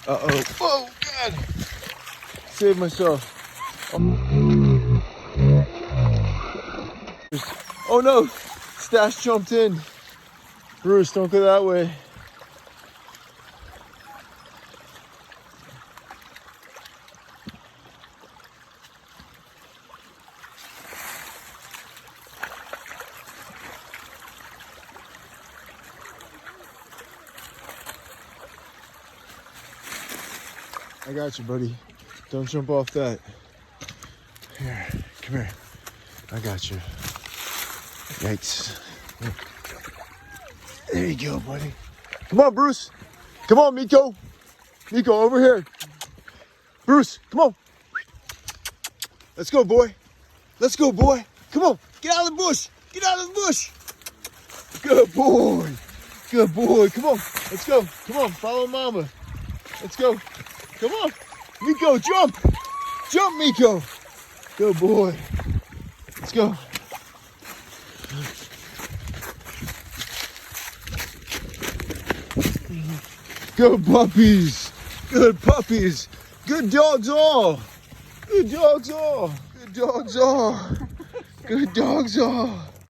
Uh-oh. Oh, God. Saved myself. Oh, no. Stash jumped in. Bruce, don't go that way. I got you, buddy. Don't jump off that. Here, come here. I got you. Yikes. There you go, buddy. Come on, Bruce. Come on, Niko. Niko, over here. Bruce, come on. Let's go, boy. Let's go, boy. Come on. Get out of the bush. Get out of the bush. Good boy. Good boy. Come on. Let's go. Come on. Follow mama. Let's go. Come on. Niko, jump. Jump, Niko. Good boy. Let's go. Good puppies. Good puppies. Good dogs all. Good dogs all. Good dogs all. Good dogs all.